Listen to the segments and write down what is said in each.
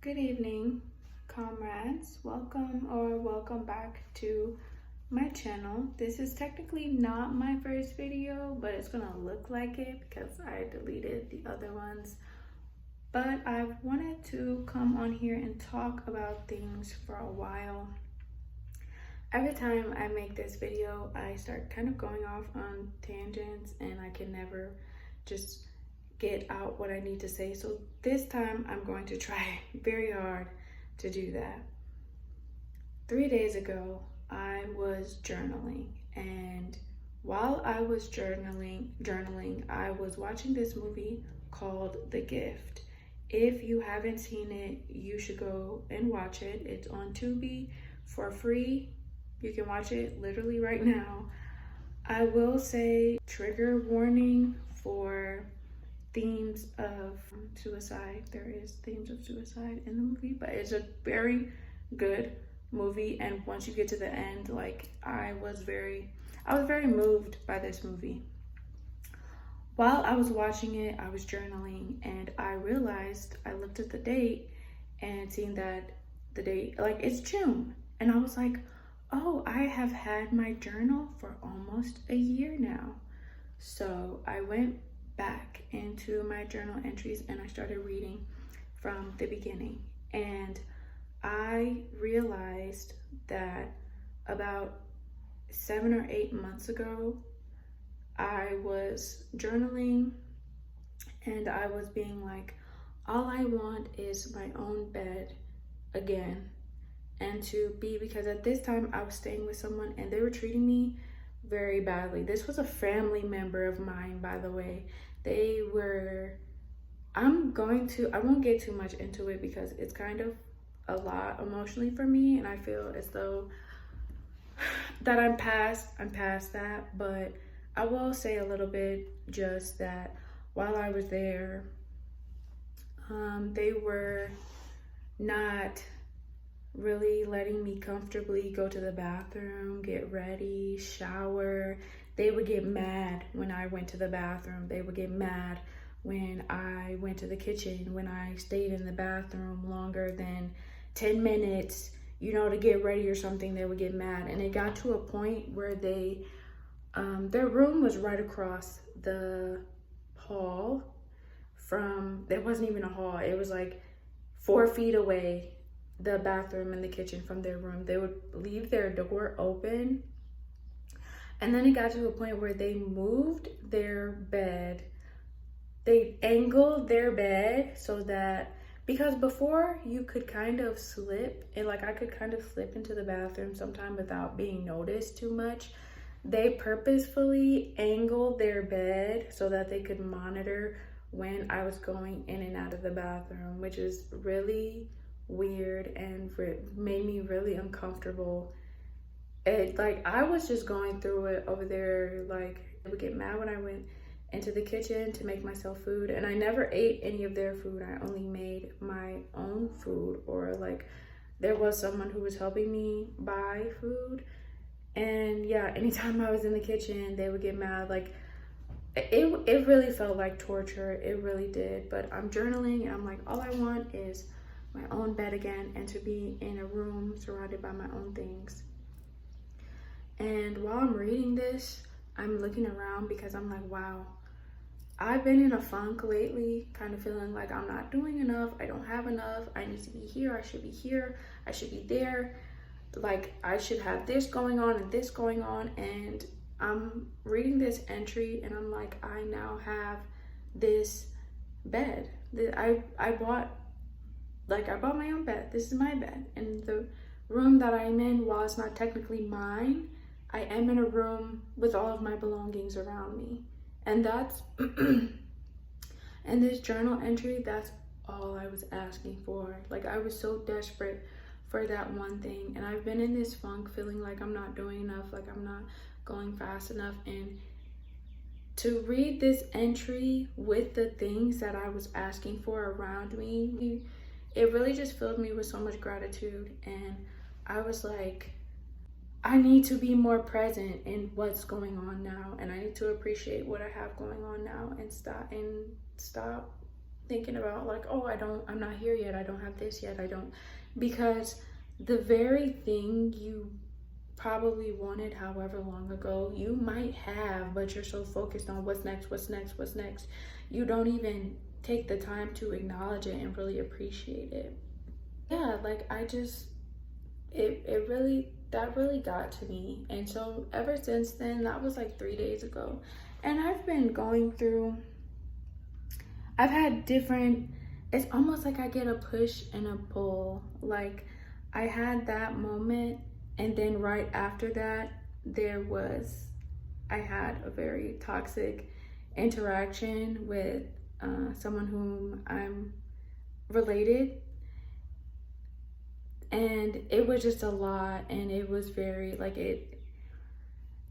Good evening, comrades. Welcome back to my channel. This is technically not my first video, but it's gonna look like it because I deleted the other ones. But I've wanted to come on here and talk about things for a while. Every time I make this video, I start kind of going off on tangents and I can never just get out what I need to say. So this time I'm going to try very hard to do that. 3 days ago, I was journaling, and while I was journaling, I was watching this movie called The Gift. If you haven't seen it, you should go and watch it. It's on Tubi for free. You can watch it literally right now. I will say trigger warning for themes of suicide. There is themes of suicide in the movie, but it's a very good movie, and once you get to the end, like I was very moved by this movie. While I was watching it, I was journaling, and I realized, I looked at the date and seen that the date, like, it's June, and I was like, oh, I have had my journal for almost a year now. So I went back into my journal entries and I started reading from the beginning, and I realized that about 7 or 8 months ago I was journaling and I was being like, all I want is my own bed again, and to be, because at this time I was staying with someone and they were treating me very badly. This was a family member of mine, by the way. They were, I won't get too much into it because it's kind of a lot emotionally for me, and I feel as though that I'm past that, but I will say a little bit just that while I was there, they were not really letting me comfortably go to the bathroom, get ready, shower. They would get mad when I went to the bathroom. They would get mad when I went to the kitchen, when I stayed in the bathroom longer than 10 minutes, to get ready or something. They would get mad. And it got to a point where their room was right across the hall from, there wasn't even a hall. It was like 4 feet away, the bathroom and the kitchen from their room. They would leave their door open, and then it got to a point where they moved their bed. They angled their bed so that, because before you could kind of slip, and like I could kind of slip into the bathroom sometime without being noticed too much. They purposefully angled their bed so that they could monitor when I was going in and out of the bathroom, which is really weird and made me really uncomfortable. I was just going through it over there. Like, I would get mad when I went into the kitchen to make myself food, and I never ate any of their food. I only made my own food, or like there was someone who was helping me buy food. And yeah, anytime I was in the kitchen, they would get mad. Like, it really felt like torture. It really did. But I'm journaling and I'm like, all I want is my own bed again, and to be in a room surrounded by my own things. And while I'm reading this, I'm looking around because I'm like, wow, I've been in a funk lately, kind of feeling like I'm not doing enough. I don't have enough. I need to be here. I should be here. I should be there. Like, I should have this going on and this going on. And I'm reading this entry and I'm like, I now have this bed that I bought my own bed. This is my bed. And the room that I'm in, while it's not technically mine, I am in a room with all of my belongings around me. And that's, and this journal entry, that's all I was asking for. Like, I was so desperate for that one thing. And I've been in this funk feeling like I'm not doing enough, like I'm not going fast enough. And to read this entry with the things that I was asking for around me, it really just filled me with so much gratitude. And I was like, I need to be more present in what's going on now, and I need to appreciate what I have going on now, and stop thinking about like, oh, I'm not here yet, I don't have this yet, because the very thing you probably wanted however long ago, you might have, but you're so focused on what's next, you don't even take the time to acknowledge it and really appreciate it. Yeah, like that really got to me. And so ever since then, that was like 3 days ago, and I've been going through, I've had different, it's almost like I get a push and a pull. Like I had that moment, and then right after that, I had a very toxic interaction with someone whom I'm related. And it was just a lot, and it was very, like, it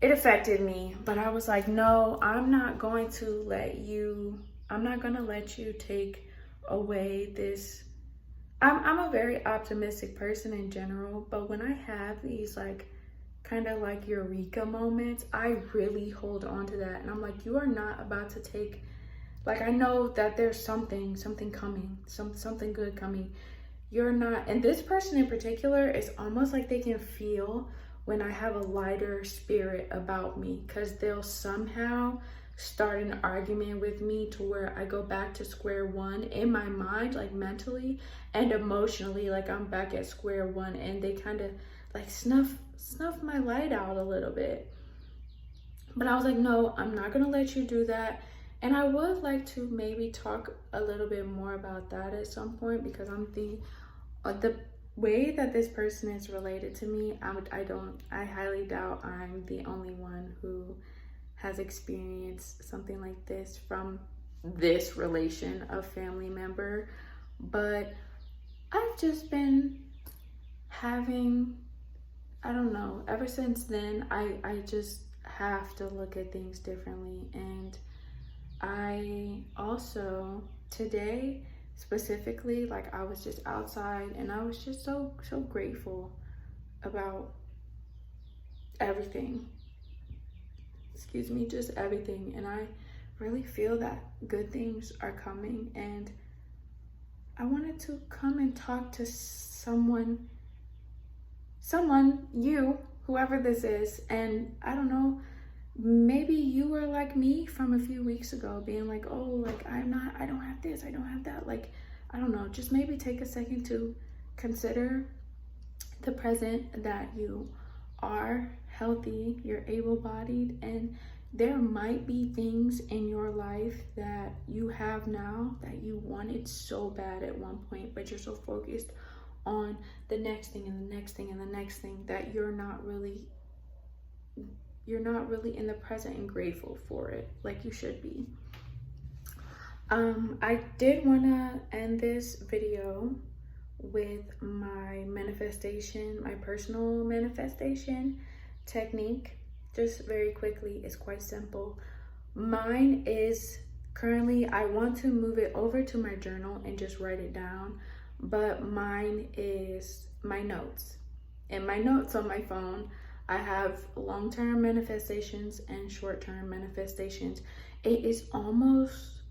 affected me. But I was like, no, I'm not going to let you take away this. I'm a very optimistic person in general, but when I have these like kind of like eureka moments, I really hold on to that. And I'm like, you are not about to take, like, I know that there's something coming, something good coming. You're not, and this person in particular, is almost like they can feel when I have a lighter spirit about me, because they'll somehow start an argument with me to where I go back to square one in my mind, like mentally and emotionally, like I'm back at square one, and they kind of like snuff my light out a little bit. But I was like, no, I'm not gonna let you do that. And I would like to maybe talk a little bit more about that at some point, because the way that this person is related to me, I highly doubt I'm the only one who has experienced something like this from this relation of family member. But I've just been having, I don't know, ever since then, I just have to look at things differently. And I also, today specifically, like I was just outside and I was just so grateful about everything. Excuse me, just everything. And I really feel that good things are coming, and I wanted to come and talk to someone, you, whoever this is. And I don't know, maybe you were like me from a few weeks ago, being like, oh, like I don't have this, I don't have that. Like, I don't know, just maybe take a second to consider the present, that you are healthy, you're able-bodied, and there might be things in your life that you have now that you wanted so bad at one point, but you're so focused on the next thing and the next thing and the next thing that you're not really in the present and grateful for it like you should be. I did want to end this video with my personal manifestation technique. Just very quickly, it's quite simple. Mine is currently, I want to move it over to my journal and just write it down, but mine is my notes. In my notes on my phone, I have long-term manifestations and short-term manifestations. It is almost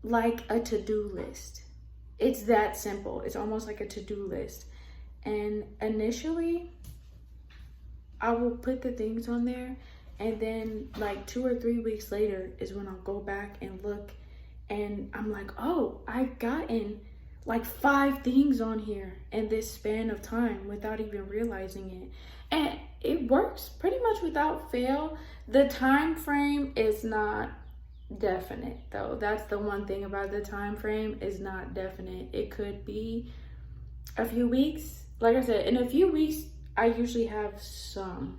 like a to-do list. It's that simple. It's almost like a to-do list. And initially, I will put the things on there, and then like 2 or 3 weeks later is when I'll go back and look, and I'm like, oh, I've gotten like 5 things on here in this span of time without even realizing it. And it works pretty much without fail. The time frame is not definite though. That's the one thing about the time frame, is not definite. It could be a few weeks. Like I said, in a few weeks I usually have some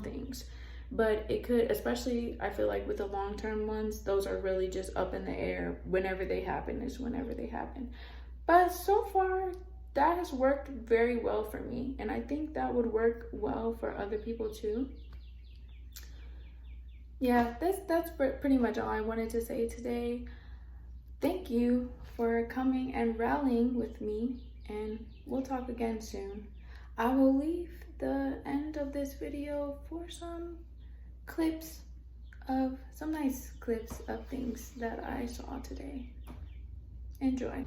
things, but it could, especially I feel like with the long-term ones, those are really just up in the air. Whenever they happen is whenever they happen. But so far that has worked very well for me, and I think that would work well for other people too. Yeah, that's pretty much all I wanted to say today. Thank you for coming and rallying with me, and we'll talk again soon. I will leave the end of this video for some clips of some nice clips of things that I saw today. Enjoy.